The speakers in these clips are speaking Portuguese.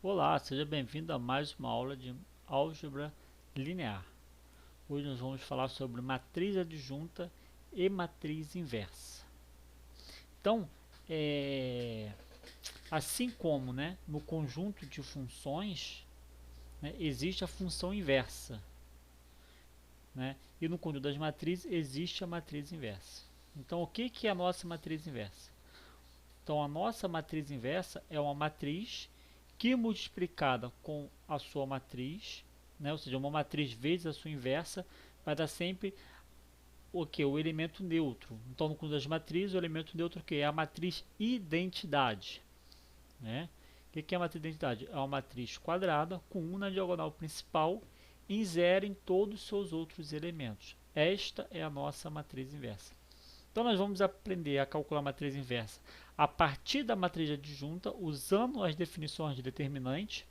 Olá, seja bem-vindo a mais uma aula de álgebra linear. Hoje nós vamos falar sobre matriz adjunta e matriz inversa. Então, assim como, no conjunto de funções, existe a função inversa, e no conjunto das matrizes existe a matriz inversa. Então, o que é a nossa matriz inversa? Então, a nossa matriz inversa é uma matriz que multiplicada com a sua matriz, ou seja, uma matriz vezes a sua inversa, vai dar sempre o que? O elemento neutro. Então, no conjunto das matrizes, o elemento neutro que é a matriz identidade. O que é a matriz identidade? É uma matriz quadrada com 1 na diagonal principal e 0 em todos os seus outros elementos. Esta é a nossa matriz inversa. Então, nós vamos aprender a calcular a matriz inversa a partir da matriz adjunta, usando as definições de determinante,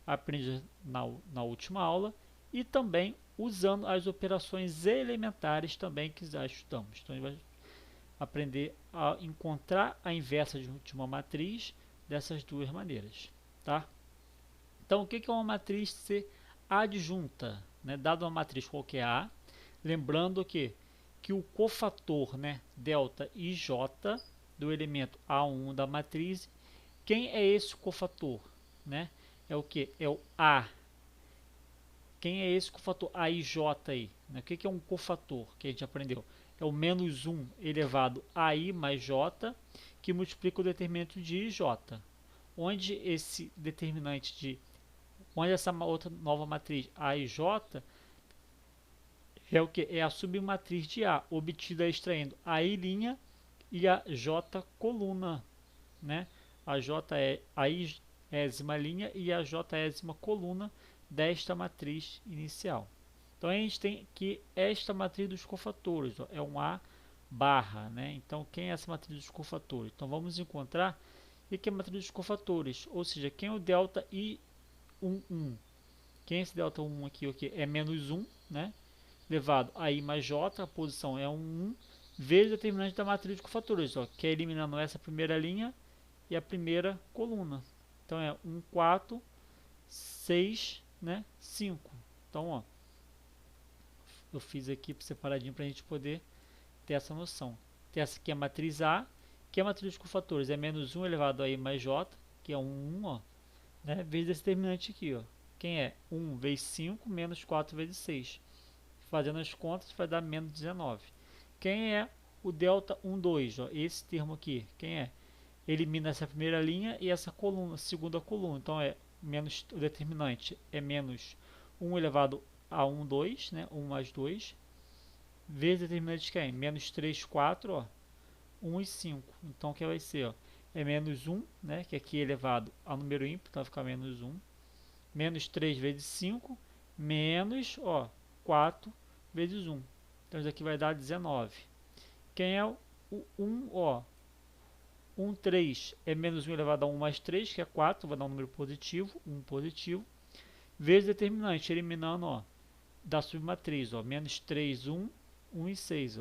aprendidas na última aula, e também usando as operações elementares também que já estudamos. Então, a gente vai aprender a encontrar a inversa de uma matriz dessas duas maneiras. Tá? Então, o que é uma matriz adjunta? Dado uma matriz qualquer A, lembrando que o cofator, delta e j do elemento A1 da matriz, quem é esse cofator? É o que? É o A. Quem é esse cofator A e J aí? O que é um cofator que a gente aprendeu? É o menos 1 elevado a I mais J, que multiplica o determinante de IJ. Onde esse determinante onde essa outra nova matriz A e J é o que? É a submatriz de A, obtida extraindo a I' e a J coluna. A J é a I-ésima linha e a J-ésima coluna desta matriz inicial. Então, a gente tem que esta matriz dos cofatores é um A barra. Então, quem é essa matriz dos cofatores? Então, vamos encontrar o que é a matriz dos cofatores, ou seja, quem é o delta I11. Quem é esse delta 1 aqui? O que é menos 1, levado a I mais J, a posição é 1, vezes o determinante da matriz de cofatores, que é eliminando essa primeira linha e a primeira coluna. Então, é 1, 4, 6, 5. Então, eu fiz aqui separadinho para a gente poder ter essa noção. Tem essa aqui é a matriz A, que é a matriz de cofatores, é menos 1 elevado a I mais J, que é 1, vezes esse determinante aqui, quem é 1 vezes 5 menos 4 vezes 6. Fazendo as contas vai dar menos 19. Quem é o delta 1, 2? Esse termo aqui, quem é? Elimina essa primeira linha e essa coluna, segunda coluna. Então, menos, o determinante é menos 1 elevado a 1, 2, 1 mais 2, vezes o determinante de quem? Menos 3, 4, 1 e 5. Então, o que vai ser? É menos 1, que aqui é elevado a número ímpar, então vai ficar menos 1. Menos 3 vezes 5, menos 4 vezes 1. Então, isso aqui vai dar 19. Quem é o 1, 1, 3 é menos 1 elevado a 1 mais 3, que é 4, vai dar um número positivo, 1 positivo, vezes determinante, eliminando da submatriz, menos 3, 1, 1 e 6.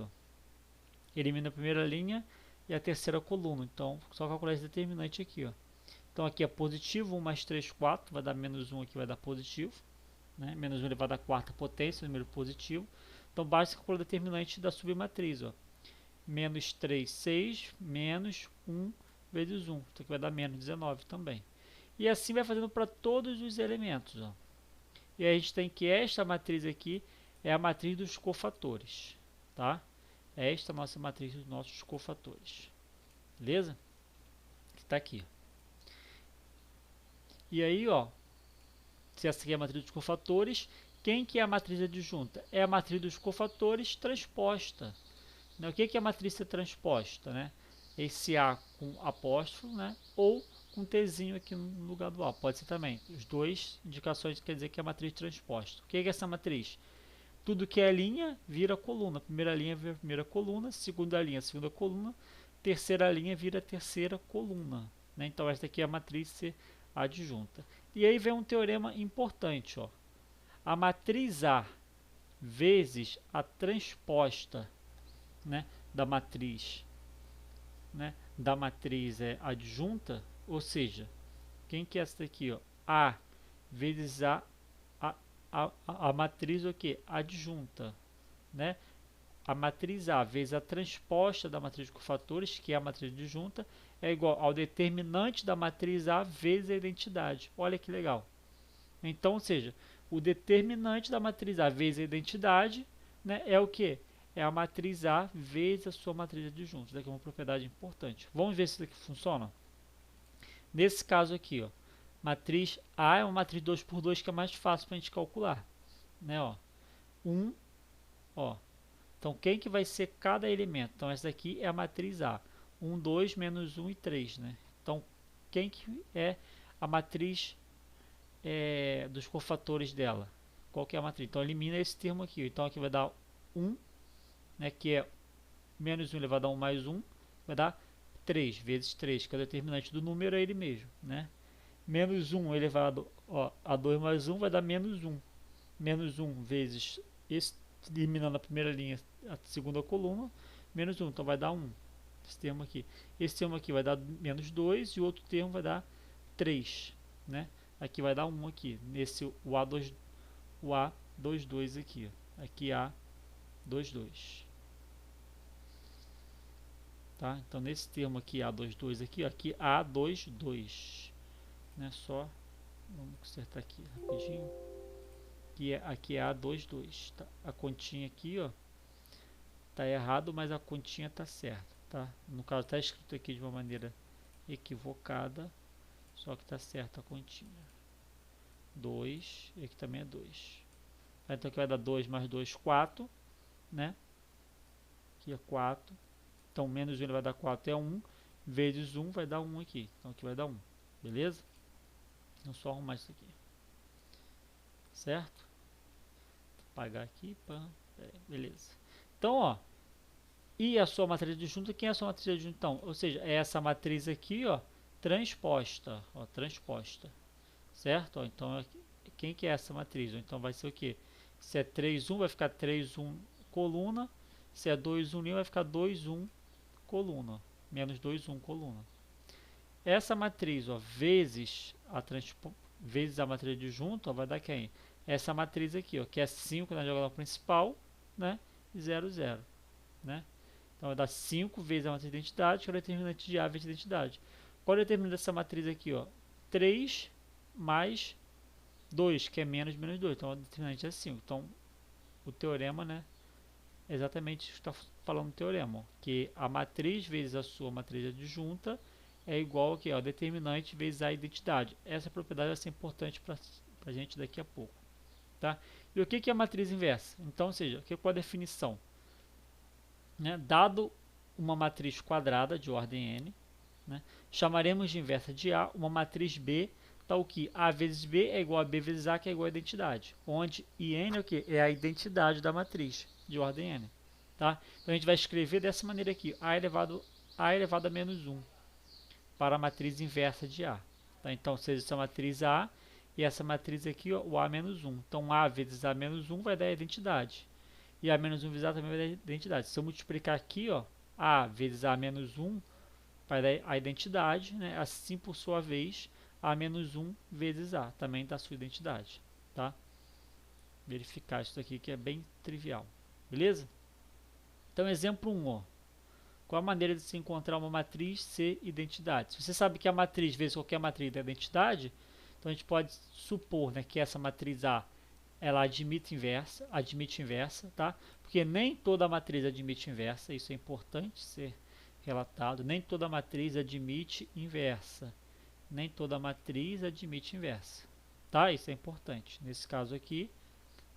Elimina a primeira linha e a terceira coluna, então só calcular esse determinante aqui. Então aqui é positivo, 1 mais 3, 4, vai dar menos 1 aqui, vai dar positivo, menos 1 elevado a quarta potência, número positivo. Então basta calcular o determinante da submatriz, menos 3, 6, menos 1 vezes 1. Então aqui vai dar menos 19 também. E assim vai fazendo para todos os elementos. E a gente tem que esta matriz aqui é a matriz dos cofatores. Tá? Esta é a nossa matriz dos nossos cofatores. Beleza? Que está aqui. E aí, se essa aqui é a matriz dos cofatores, quem que é a matriz adjunta? É a matriz dos cofatores transposta. O que é a matriz ser transposta? Esse A com apóstrofo, ou com Tzinho aqui no lugar do A. Pode ser também. Os dois indicações quer dizer que é a matriz transposta. O que é essa matriz? Tudo que é linha vira coluna. Primeira linha vira primeira coluna, segunda linha segunda coluna, terceira linha vira terceira coluna. Então esta aqui é a matriz ser adjunta. E aí vem um teorema importante. A matriz A vezes a transposta da matriz adjunta, ou seja, Quem que é essa daqui, ó? A vezes a matriz o que? Adjunta, né? A matriz A vezes a transposta da matriz de cofatores, que é a matriz adjunta, é igual ao determinante da matriz A vezes a identidade. Olha que legal. Então, ou seja, o determinante da matriz A vezes a identidade, né, é o que? É a matriz A vezes a sua matriz adjunta. Isso daqui é uma propriedade importante. Vamos ver se isso daqui funciona? Nesse caso aqui, ó, matriz A é uma matriz 2 por 2 que é mais fácil para a gente calcular. Né, ó. 1, ó. Então, quem que vai ser cada elemento? Então, essa daqui é a matriz A. 1, 2, menos 1 e 3. Né? Então, quem que é a matriz dos cofatores dela? Qual que é a matriz? Então, elimina esse termo aqui. Então, aqui vai dar 1, né, que é menos 1 elevado a 1 mais 1, vai dar 3 vezes 3, que é o determinante do número, é ele mesmo. Né? Menos 1 elevado a 2 mais 1 vai dar menos 1. Menos 1 vezes esse, eliminando a primeira linha, a segunda coluna, menos 1, então vai dar 1. Esse termo aqui. Esse termo aqui vai dar menos 2 e o outro termo vai dar 3. Né? Aqui vai dar 1 aqui, nesse o A22 aqui. Aqui A22. Tá? Então nesse termo aqui A22 aqui A22. Né? Só vamos consertar aqui rapidinho. Aqui é A22, tá? A continha aqui, ó, tá errado, mas a continha tá certa, tá? No caso tá escrito aqui de uma maneira equivocada, só que tá certa a continha. 2, e aqui também é 2. Então aqui vai dar 2 mais 2, 4, né? Aqui é 4. Então menos 1 vai dar 4, é 1. Vezes 1 vai dar 1 aqui. Então aqui vai dar 1, beleza? Então só arrumar isso aqui. Certo? Apagar aqui, beleza. Então, ó, e a sua matriz adjunta, quem é a sua matriz adjunta? Então, ou seja, é essa matriz aqui, ó, transposta, certo? Ó, então, quem que é essa matriz? Então, vai ser o que? Se é 3, 1, vai ficar 3, 1, coluna. Se é 2, 1, vai ficar 2, 1, coluna. Menos 2, 1, coluna. Essa matriz, ó, vezes a matriz adjunta, ó, vai dar quem? Essa matriz aqui, ó, que é 5 na diagonal principal, né? 0, 0, né? Então vai dar 5 vezes a matriz de identidade, que é o determinante de A vezes a identidade. Qual é o determinante dessa matriz aqui, ó? 3 mais 2, que é menos 2. Então o determinante é 5. Então o teorema, né, é exatamente isso que está falando o teorema, ó, que a matriz vezes a sua matriz adjunta é igual aqui, ó, determinante vezes a identidade. Essa propriedade vai ser importante para a gente daqui a pouco. Tá? E o que é a matriz inversa? Então, ou seja, qual a definição? Né? Dado uma matriz quadrada de ordem n, né, chamaremos de inversa de A uma matriz B, tal que A vezes B é igual a B vezes A, que é igual a identidade, onde IN é o que? É a identidade da matriz de ordem n. Tá? Então a gente vai escrever dessa maneira aqui, A elevado a menos 1, para a matriz inversa de A. Tá? Então, seja essa matriz A, e essa matriz aqui, ó, o A menos 1. Então, A vezes A menos 1 vai dar a identidade. E A menos 1 vezes A também vai dar a identidade. Se eu multiplicar aqui, ó, A vezes A menos 1 vai dar a identidade, né? Assim, por sua vez, A menos 1 vezes A também dá a sua identidade. Tá? Verificar isso aqui que é bem trivial. Beleza? Então, exemplo 1, ó. Qual a maneira de se encontrar uma matriz C identidade? Se você sabe que a matriz vezes qualquer matriz é identidade, então a gente pode supor, né, que essa matriz A ela admite inversa, tá? Porque nem toda matriz admite inversa, isso é importante ser relatado. Nem toda matriz admite inversa. Nem toda matriz admite inversa, tá? Isso é importante. Nesse caso aqui,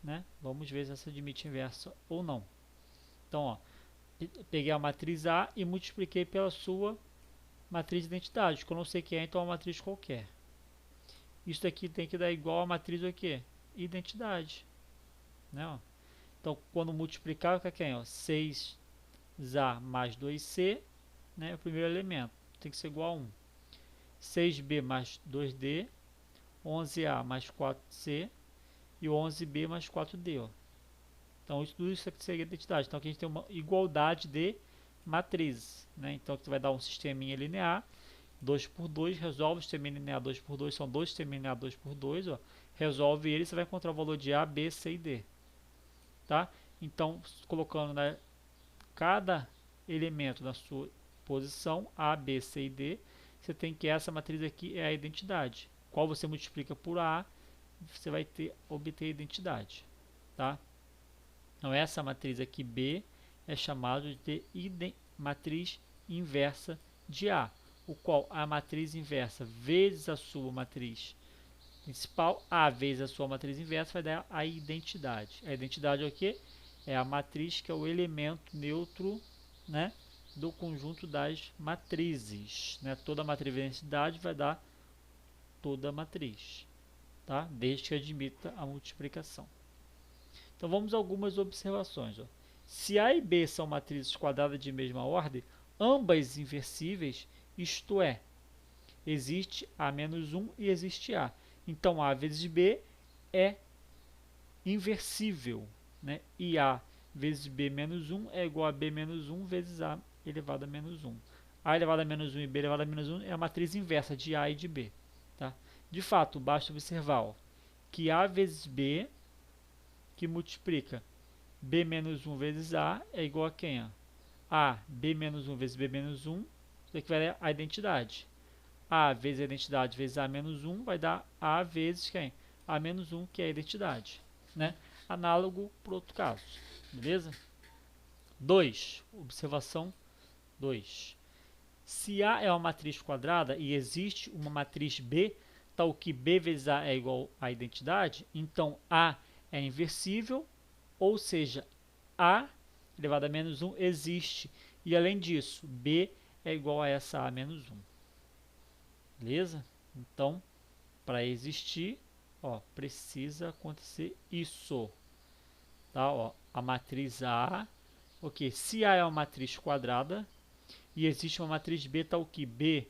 né, vamos ver se essa admite inversa ou não. Então, ó, peguei a matriz A e multipliquei pela sua matriz de identidade, que eu não sei que é, então é uma matriz qualquer. Isso aqui tem que dar igual a matriz o quê? Identidade. Né, ó. Então, quando multiplicar, fica quem? Ó? 6A mais 2C, né, o primeiro elemento, tem que ser igual a 1. 6B mais 2D, 11A mais 4C e 11B mais 4D. Ó. Então, tudo isso aqui seria identidade. Então, aqui a gente tem uma igualdade de matrizes. Né? Então, aqui vai dar um sisteminha linear 2 por 2, resolve os determinantes A 2 por 2, são dois determinantes A 2 por 2, ó, resolve ele, você vai encontrar o valor de A, B, C e D. Tá? Então, colocando, né, cada elemento na sua posição, A, B, C e D, você tem que essa matriz aqui é a identidade. Qual você multiplica por A, você vai obter a identidade. Tá? Então, essa matriz aqui, B, é chamada de matriz inversa de A, o qual a matriz inversa vezes a sua matriz principal, A vezes a sua matriz inversa, vai dar a identidade. A identidade é o quê? É a matriz que é o elemento neutro, né, do conjunto das matrizes. Né? Toda matriz de identidade vai dar toda a matriz, tá? Desde que admita a multiplicação. Então vamos a algumas observações. Ó. Se A e B são matrizes quadradas de mesma ordem, ambas inversíveis, isto é, existe A menos 1 e existe A. Então A vezes B é inversível, né? E A vezes B menos 1 é igual a B menos 1 vezes A elevado a menos 1. A elevado a menos 1 e B elevado a menos 1 é a matriz inversa de A e de B. Tá? De fato, basta observar ó, que A vezes B, que multiplica B menos 1 vezes A, é igual a quem? Ó? A, B menos 1 vezes B menos 1, isso aqui vai dar a identidade. A vezes a identidade vezes A menos 1 vai dar A vezes quem? A menos 1, que é a identidade. Né? Análogo para outro caso. Beleza? 2. Observação 2. Se A é uma matriz quadrada e existe uma matriz B, tal que B vezes A é igual à identidade, então A é inversível, ou seja, A elevado a menos 1 existe. E além disso, B é igual a essa A menos 1. Beleza? Então, para existir, ó, precisa acontecer isso. Tá? Ó, a matriz A, ok, se A é uma matriz quadrada e existe uma matriz B tal que B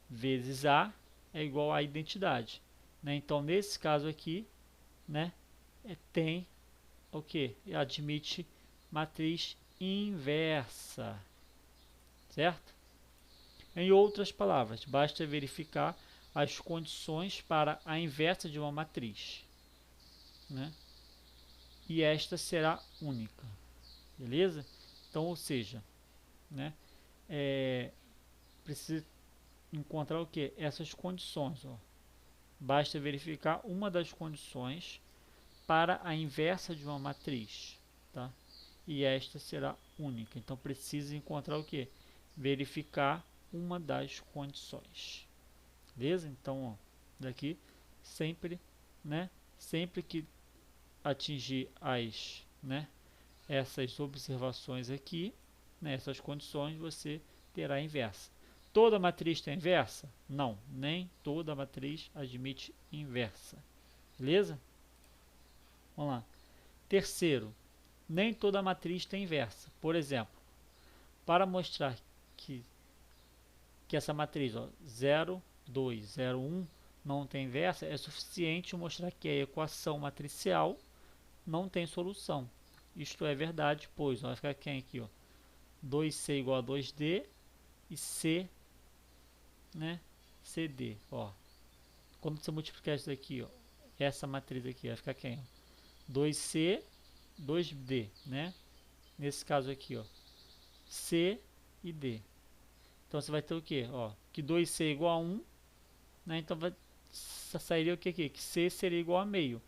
vezes A é igual à identidade. Né? Então, nesse caso aqui, né, tem o que? Admite matriz inversa. Certo? Em outras palavras, basta verificar as condições para a inversa de uma matriz. Né? E esta será única. Beleza? Então, ou seja, né, precisa encontrar o que? Essas condições. Ó. Basta verificar uma das condições para a inversa de uma matriz. Tá? E esta será única. Então, precisa encontrar o que? Verificar uma das condições. Beleza? Então, ó, daqui sempre, né, sempre que atingir as, né, essas observações aqui, né, essas condições, você terá a inversa. Toda matriz tem inversa? Não, nem toda matriz admite inversa. Beleza? Vamos lá. Terceiro, nem toda matriz tem inversa. Por exemplo, para mostrar que essa matriz, ó, 0, 2, 0, 1 não tem inversa, é suficiente mostrar que a equação matricial não tem solução. Isto é verdade, pois, ó, vai ficar quem aqui, ó, 2C igual a 2D e C, né, CD, ó. Quando você multiplicar isso aqui, ó, essa matriz aqui, vai ficar quem? Ó, 2C, 2D, né? Nesse caso aqui, ó, C e D. Então você vai ter o que? Ó, que 2C é igual a 1, né? Então vai sairia o que aqui? Que C seria igual a meio.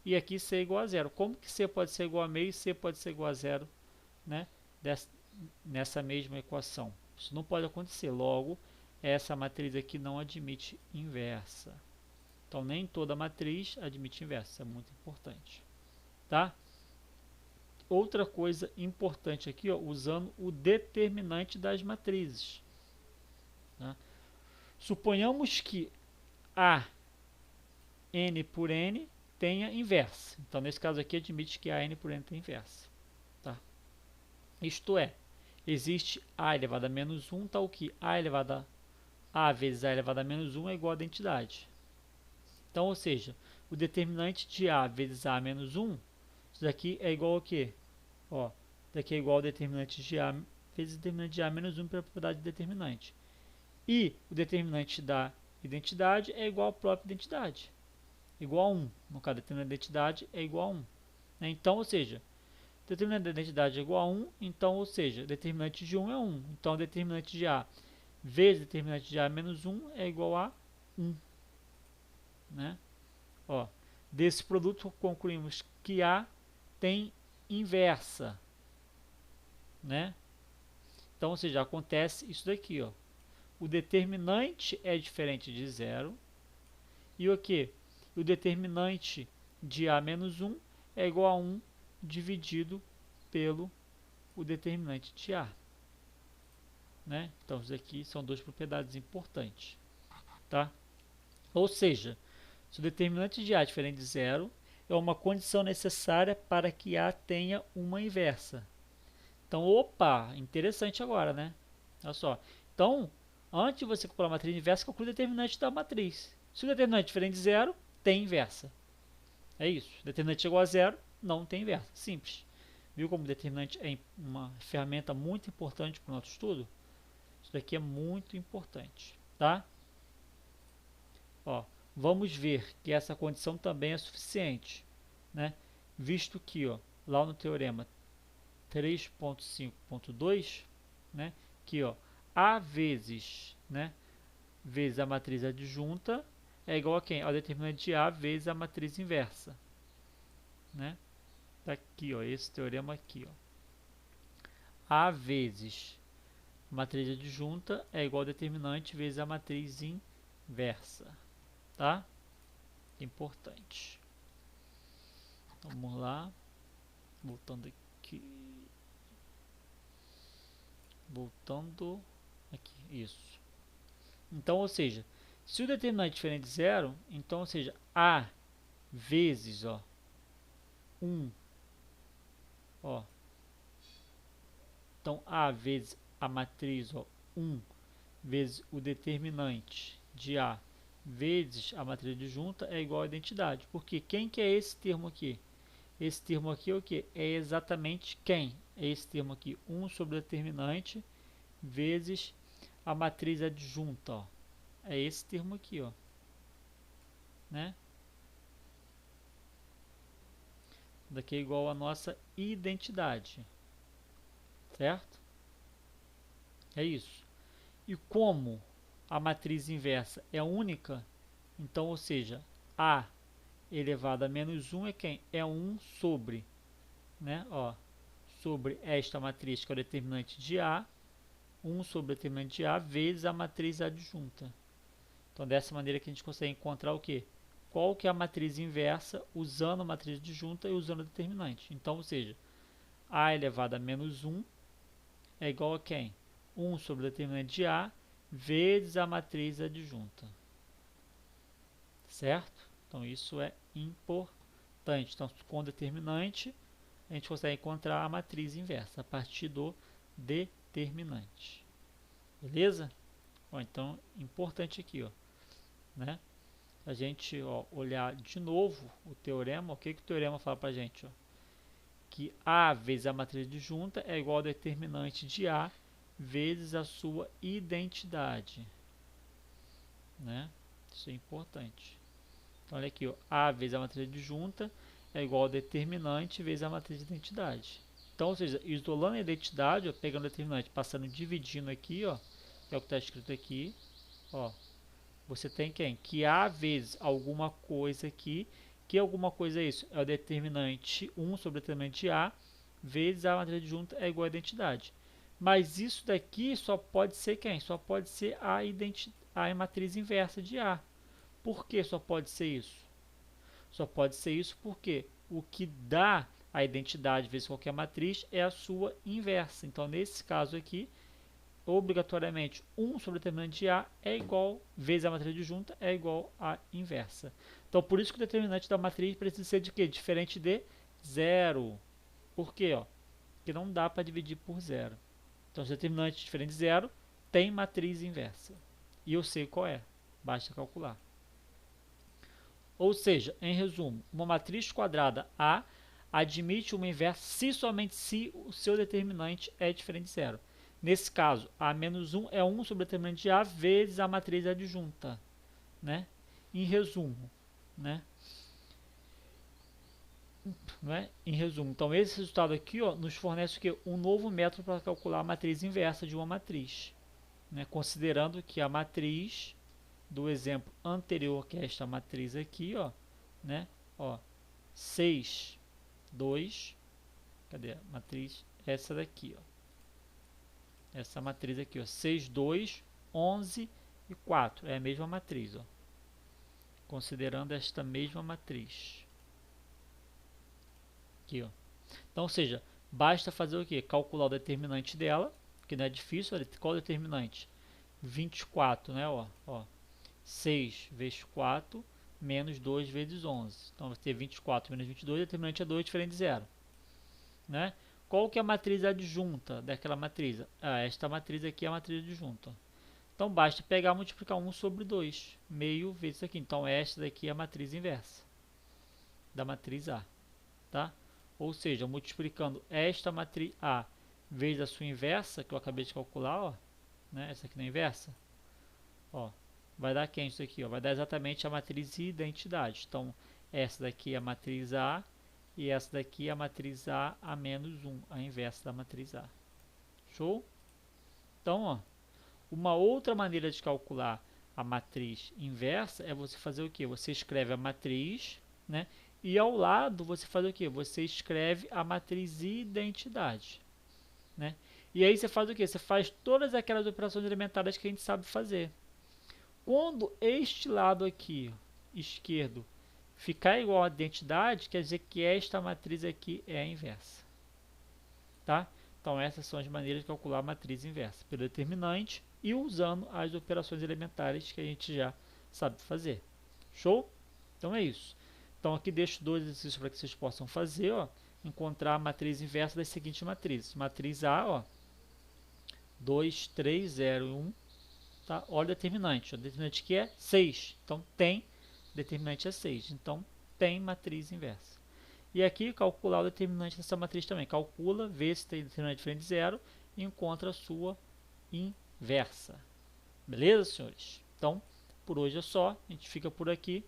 E aqui C é igual a zero. Como que C pode ser igual a meio e C pode ser igual a zero, né? Nessa mesma equação? Isso não pode acontecer. Logo, essa matriz aqui não admite inversa. Então, nem toda matriz admite inversa. Isso é muito importante. Tá? Outra coisa importante aqui, ó, usando o determinante das matrizes. Tá? Suponhamos que A n por n tenha inversa. Então, nesse caso aqui, admite que a n por n tem inversa. Tá? Isto é, existe a elevado a menos 1, tal que a elevado a vezes a elevado a menos 1 é igual a identidade. Então, ou seja, o determinante de a vezes a menos 1, isso daqui é igual ao quê? Ó, daqui é igual ao determinante de a vezes o determinante de a menos 1 pela propriedade de determinante. E o determinante da identidade é igual à própria identidade. Igual a 1. No caso, determinante da identidade é igual a 1. Né? Então, ou seja, determinante da identidade é igual a 1, então, ou seja, determinante de 1 é 1. Então, determinante de A vezes determinante de A menos 1 é igual a 1. Né? Ó, desse produto, concluímos que A tem inversa. Né? Então, ou seja, acontece isso daqui. Ó. O determinante é diferente de 0. E o que? O determinante de A menos 1 é igual a 1 dividido pelo o determinante de A. Né? Então, isso aqui são duas propriedades importantes. Tá? Ou seja, se o determinante de A é diferente de 0, é uma condição necessária para que A tenha uma inversa. Então, opa, interessante agora, né? Olha só. Então, antes de você calcular a matriz inversa, calcule o determinante da matriz. Se o determinante é diferente de 0, tem inversa. É isso. Determinante igual a 0, não tem inversa. Simples. Viu como o determinante é uma ferramenta muito importante para o nosso estudo? Isso daqui é muito importante, tá? Ó, vamos ver que essa condição também é suficiente, né? Visto que, ó, lá no teorema 3.5.2, né, que ó, A vezes, né, vezes a matriz adjunta é igual a quem? Ao determinante de A vezes a matriz inversa, né? Tá aqui, ó, esse teorema aqui, ó. A vezes a matriz adjunta é igual ao determinante vezes a matriz inversa, tá? Importante. Então, vamos lá, voltando aqui, isso. Então, ou seja, se o determinante é diferente de 0, então, ou seja, A vezes, ó, 1, ó, então A vezes a matriz, ó, 1 vezes o determinante de A vezes a matriz adjunta é igual à identidade. Porque quem que é esse termo aqui? Esse termo aqui é o que? É exatamente quem? É esse termo aqui, 1 sobre o determinante vezes a matriz adjunta, ó. É esse termo aqui, ó. Né? Daqui é igual a nossa identidade. Certo? É isso. E como a matriz inversa é única, então, ou seja, A elevado a menos 1 é quem? É 1 sobre, né? Ó, sobre esta matriz, que é o determinante de A, 1 sobre o determinante de A vezes a matriz adjunta. Então, dessa maneira que a gente consegue encontrar o quê? Qual que é a matriz inversa usando a matriz adjunta e usando o determinante. Então, ou seja, A elevado a menos 1 é igual a quem? 1 sobre o determinante de A vezes a matriz adjunta. Certo? Então, isso é importante. Então, com o determinante, a gente consegue encontrar a matriz inversa a partir do determinante. Beleza? Ó, então, importante aqui, ó, né? A gente, ó, olhar de novo o teorema. O que o teorema fala para a gente? Ó? Que A vezes a matriz adjunta é igual ao determinante de A vezes a sua identidade. Né? Isso é importante. Então, olha aqui, ó, A vezes a matriz adjunta é igual ao determinante vezes a matriz de identidade. Então, ou seja, isolando a identidade, ó, pegando o determinante, passando, dividindo aqui, ó, que é o que está escrito aqui, ó, você tem quem? Que A vezes alguma coisa aqui, que alguma coisa é isso? É o determinante 1 sobre o determinante de A, vezes a matriz adjunta é igual à identidade. Mas isso daqui só pode ser quem? Só pode ser a matriz inversa de A. Por que só pode ser isso? Só pode ser isso porque o que dá a identidade vezes qualquer matriz é a sua inversa. Então, nesse caso aqui, obrigatoriamente 1 sobre o determinante de A é igual, vezes a matriz adjunta, é igual à inversa. Então, por isso que o determinante da matriz precisa ser de quê? Diferente de 0. Por quê? Ó? Porque não dá para dividir por 0. Então, se o determinante é diferente de 0, tem matriz inversa. E eu sei qual é. Basta calcular. Ou seja, em resumo, uma matriz quadrada A admite uma inversa se somente se o seu determinante é diferente de 0. Nesse caso, A menos 1 é 1 sobre o determinante de A vezes a matriz adjunta, né? Em resumo, né? Em resumo, então esse resultado aqui, ó, nos fornece o quê? Um novo método para calcular a matriz inversa de uma matriz, né? Considerando que a matriz do exemplo anterior, que é esta matriz aqui, ó, né? Ó, 6, 2, cadê a matriz? Essa daqui, ó. Essa matriz aqui, ó, 6, 2, 11 e 4. É a mesma matriz, ó. Considerando esta mesma matriz. Aqui, ó. Então, ou seja, basta fazer o quê? Calcular o determinante dela, que não é difícil. Olha, qual é o determinante? 24, né? Ó, 6 vezes 4 menos 2 vezes 11. Então, vai ter 24 menos 22, o determinante é 2, diferente de 0. Né? Qual que é a matriz adjunta daquela matriz? Esta matriz aqui é a matriz adjunta. Então, basta pegar e multiplicar 1 sobre 2, meio vezes isso aqui. Então, esta daqui é a matriz inversa da matriz A. Tá? Ou seja, multiplicando esta matriz A vezes a sua inversa, que eu acabei de calcular, ó, né? Essa aqui na inversa, ó, vai dar quem isso aqui? Ó? Vai dar exatamente a matriz identidade. Então, essa daqui é a matriz A e essa daqui é a matriz A menos 1, a inversa da matriz A. Show? Então, ó, uma outra maneira de calcular a matriz inversa é você fazer o que? Você escreve a matriz, né? E ao lado você faz o que? Você escreve a matriz identidade, né? E aí você faz o que? Você faz todas aquelas operações elementares que a gente sabe fazer. Quando este lado aqui, esquerdo, ficar igual à identidade, quer dizer que esta matriz aqui é a inversa. Tá? Então essas são as maneiras de calcular a matriz inversa, pelo determinante e usando as operações elementares que a gente já sabe fazer. Show? Então é isso. Então aqui deixo dois exercícios para que vocês possam fazer, ó, encontrar a matriz inversa das seguintes matrizes. Matriz A, ó, 2, 3, 0 e 1. Tá? Olha o determinante. O determinante aqui é 6. Então tem, determinante é 6. Então tem matriz inversa. E aqui calcular o determinante dessa matriz também. Calcula, vê se tem determinante diferente de 0 e encontra a sua inversa. Beleza, senhores? Então, por hoje é só. A gente fica por aqui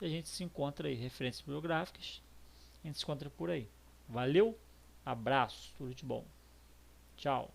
e a gente se encontra aí. Referências bibliográficas. A gente se encontra por aí. Valeu, abraço, tudo de bom. Tchau.